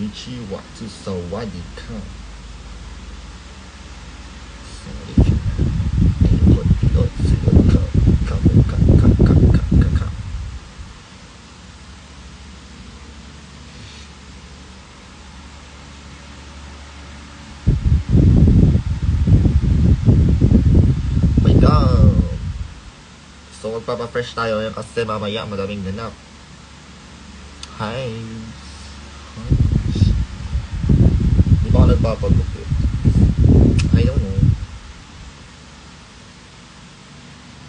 Konnichiwa to Sawadika. So magpapa-fresh tayo ngayon kasi mamaya madaming ganap. Hi. Di ba ako nagpapagupit? I don't know.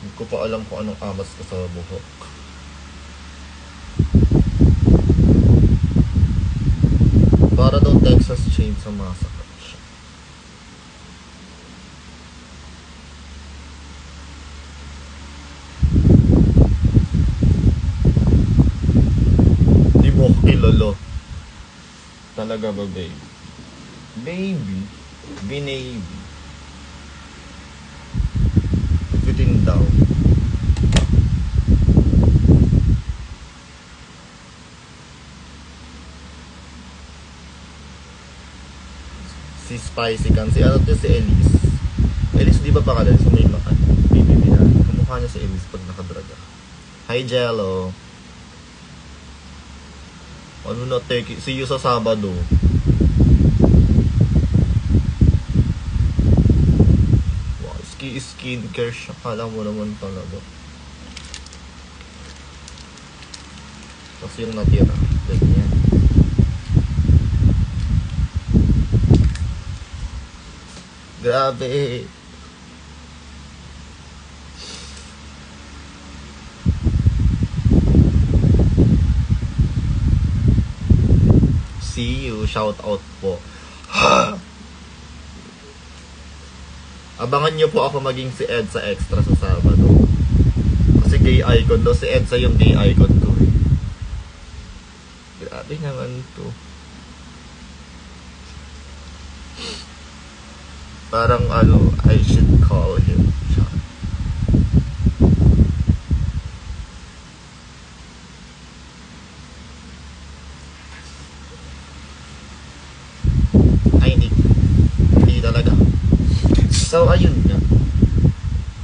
Hindi ko pa alam kung anong amas ko sa buhok. Para daw Texas Chainsaw Massacre. Lolo. Talaga ba, baby? Baby. Binaby. Bitin daw. Si Spicy kan. Si ano to, si Elise. Elise di ba pa kalala? So may baby na. Kamukha niya si Elise pag nakadraga. Hi, Jello. Ano na, take it. See you sa Sabado. Wow, skincare siya. Kala mo naman talaga. Kasi yung natira. Ganyan. Grabe. See you, shout out po. Abangan nyo po ako maging si Edsa Extra sa Sabado. Kasi gay icon daw, si Edsa yung gay icon ko eh. Grabe naman to. Parang ano, I should call him. So, ayun nga.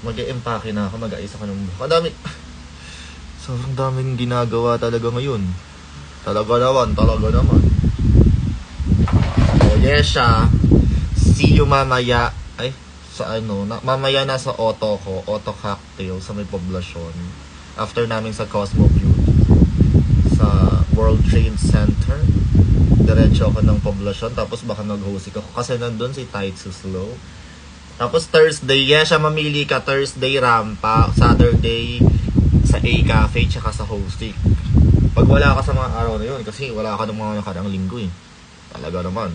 Mag-e-empake na ako, mag-aisa ka ng buhok. Madami. Sobrang daming ginagawa talaga ngayon. Talaga naman. Oh, yes siya. See you mamaya. Ay, sa ano, mamaya na sa Auto Cocktail sa may poblasyon. After namin sa Cosmo Beauty. Sa World Trade Center. Diretso ako ng poblasyon. Tapos baka nag-hosting ako. Kasi nandun si Taitsu Slow. Tapos Thursday, siya mamili ka. Thursday, Rampa. Saturday, sa A Cafe, tsaka sa hosting. Pag wala ka sa mga araw na yun, kasi wala ka ng mga nakarang linggo eh. Talaga naman.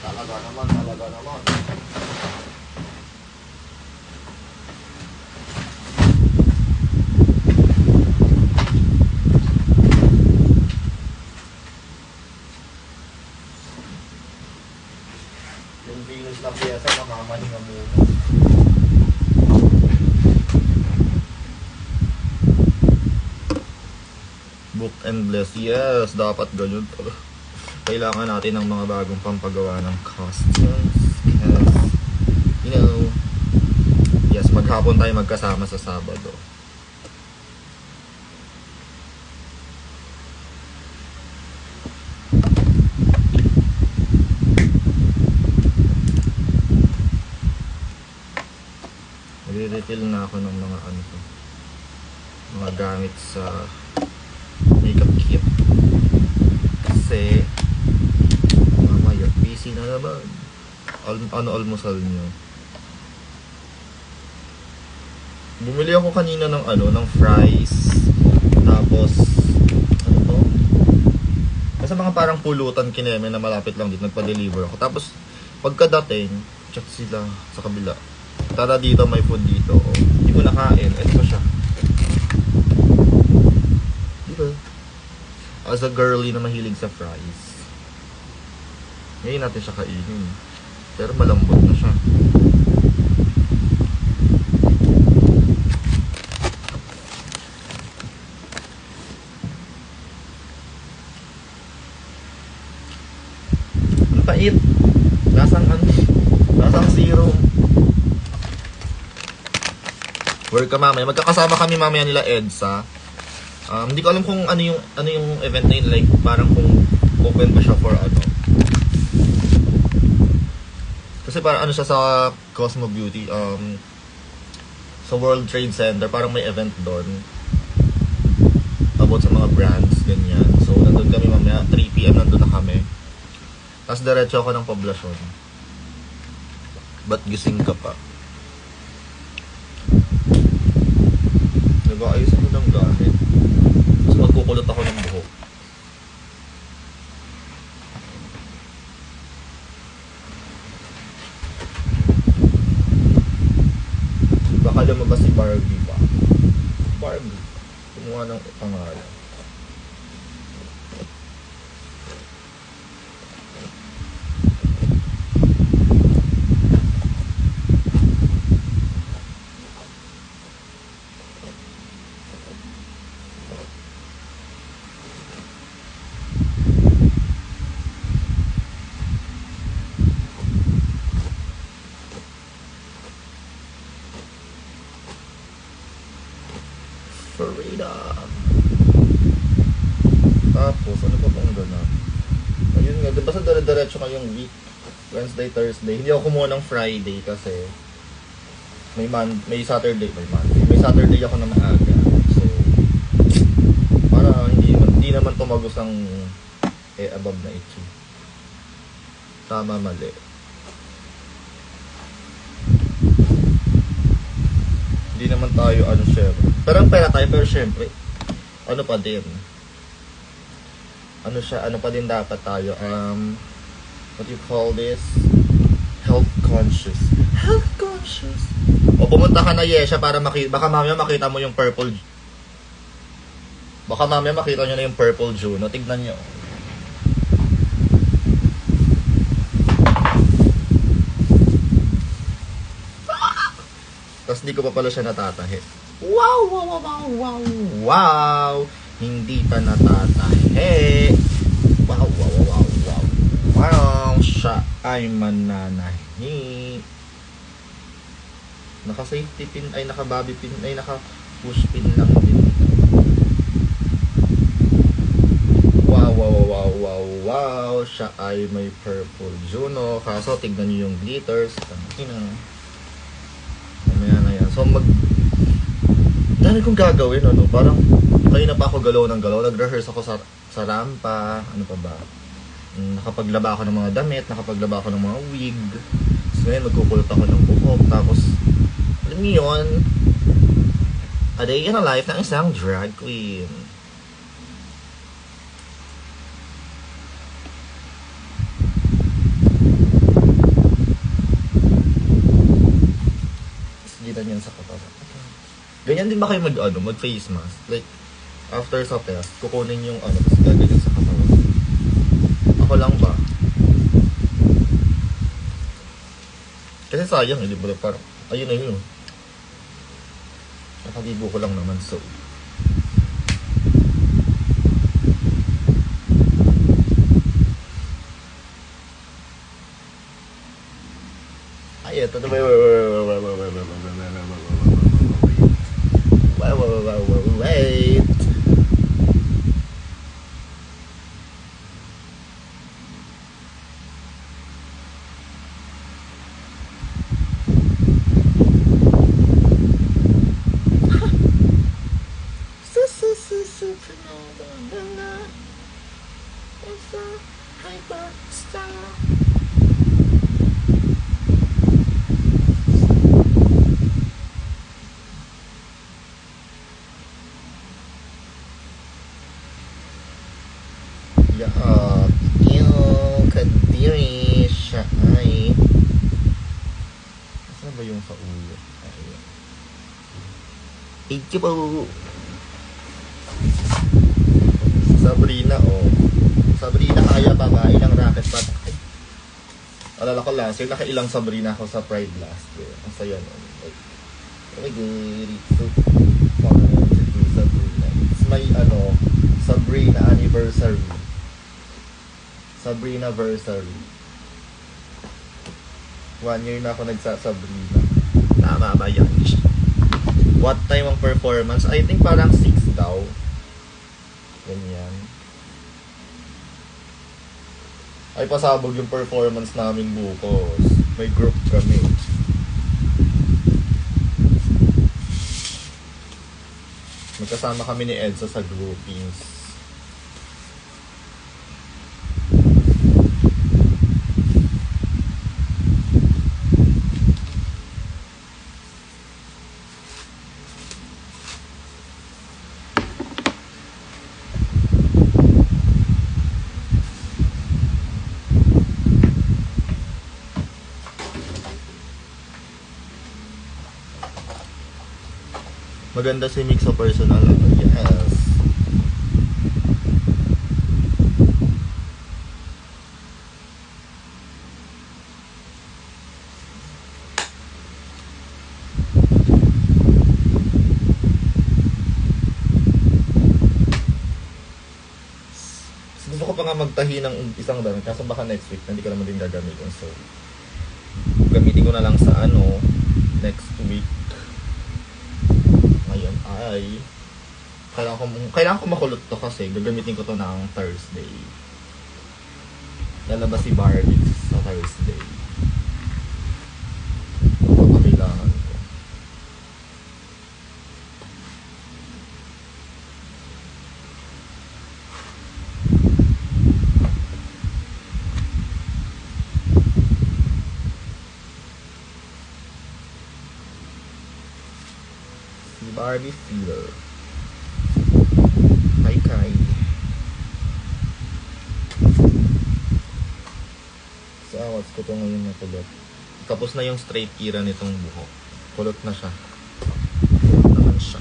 Talaga naman. Yung Venus na piyesa, makamahinga muna. Book and bless. Yes, dapat ganyan pala. Kailangan natin ng mga bagong pampagawa ng costumes. Because, you know, yes, maghapon tayo magkasama sa Sabado. Nagre-refill na ako ng mga ano to, mga gamit sa makeup kit. Kasi mamaya busy na naman. Ano almusal nyo? Bumili ako kanina ng ng fries. Tapos ano to? Basta mga parang pulutan kineme na malapit lang dito, nagpa-deliver ako. Tapos pagkadating, check sila sa kabila. Tara dito, may food dito. Oh, hindi ko nakain. Ito siya. Diba? As a girly na mahilig sa fries. Ngayon natin siya kainin. Pero malambot na siya. pait. Lasang ano? Lasang zero. Work ka mamaya. Magkakasama kami mamaya nila EDSA. Hindi ko alam kung ano yung event na yun. Like, parang kung open pa siya for ano. Kasi parang ano siya sa Cosmo Beauty. Sa World Trade Center. Parang may event doon. About sa mga brands. Ganyan. So, nandun kami mamaya. 3 PM nandun na kami. Tapos diretso ako ng poblasyon. Ba't gising ka pa? Nag-aayos ako ng gamit. Tapos magkukulot ako ng buhok. Baka lumabas si Barbie ba? Barbie. Kumuha ng pangalan. Freedom. Tapos, ano pa bang gano'n? Ayun nga, basta dire-diretso ngayong week. Wednesday, Thursday. Hindi ako kumuha ng Friday kasi may Saturday, may Saturday ako na maaga. So, para hindi naman tumagos ang above na ito. Tama, mali. Hindi naman tayo share. Pero ang pera tayo, pero syempre, ano pa din? Ano pa din dapat tayo? What do you call this? Health conscious. Health conscious. O pumunta ka na Yesha para baka mamaya makita mo yung purple. Baka mamaya makita nyo na yung purple Juno. Tignan nyo. Tapos di ko pa pala siya natatahi. Wow, wow, wow, wow, wow, wow. Hindi pa natatahi. Wow, wow, wow, wow, wow. Siya ay mananahi. Naka-safety pin, ay naka-bobby pin, ay naka-push pin lang din. Wow, wow, wow, wow, wow. Siya ay may purple Juno. Kaso tignan nyo yung glitters. Mamaya na yan. So dahil kong gagawin, parang kanina pa ako galaw ng galaw. Nag-rehearse ako sa rampa. Ano pa ba? Nakapaglaba ako ng mga damit. Nakapaglaba ako ng mga wig. So ngayon magkukulot ako ng buhok. Tapos alam niyo yun, a day in a life ng isang drag queen. Gitan yan sa katawan. Ganyan din ba kayo mag face mask? Like, after sa test, kukunin yung tapos gaganyan sa katawan. Ako lang ba? Kasi sayang, di ba? Parang, ayun na yun. Nakalibo ko lang naman, so. Ay, ito na ba? Wait. Yung kadiri siya ay saan ba yung sa ulo? Ayun. Thank you po. Sabrina, Sabrina, kaya babae ng racket pa. Alala ko last year, nakailang Sabrina ako sa Pride last year. Ang saya nun. Like, oh my god, it's so fun to do Sabrina. It's my, Sabrina anniversary. Sabrina-versary. 1 year na ako nagsasabrina. Tama ba yan? What time ang performance? I think parang 6 daw. Ganyan. Ay, pasabog yung performance namin bukas. May group kami. Magkasama kami ni Edsa sa groupings. Maganda si Mix sa personal. Yes. Gusto ko pa nga magtahi ng isang dami. Kaso baka next week, hindi ko naman din gagamitin. So, gamitin ko na lang sa next week. Ngayon ay kailangan ko makulot to kasi gagamitin ko to ng Thursday. Lalabas si Barbie sa Thursday. Kailangan ko. Barbie Feeder. Hi, Kai. So, awas ko to ngayon na kulot. Tapos na yung straight era nitong buhok. Kulot na siya. Kulot naman siya.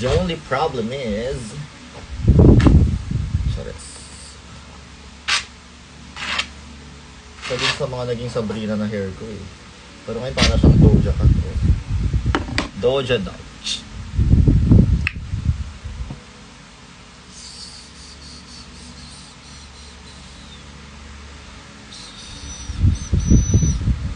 The only problem is isa din sa mga naging Sabrina na hair ko eh. Pero ngayon para siyang Doja Cat. Doja Dog.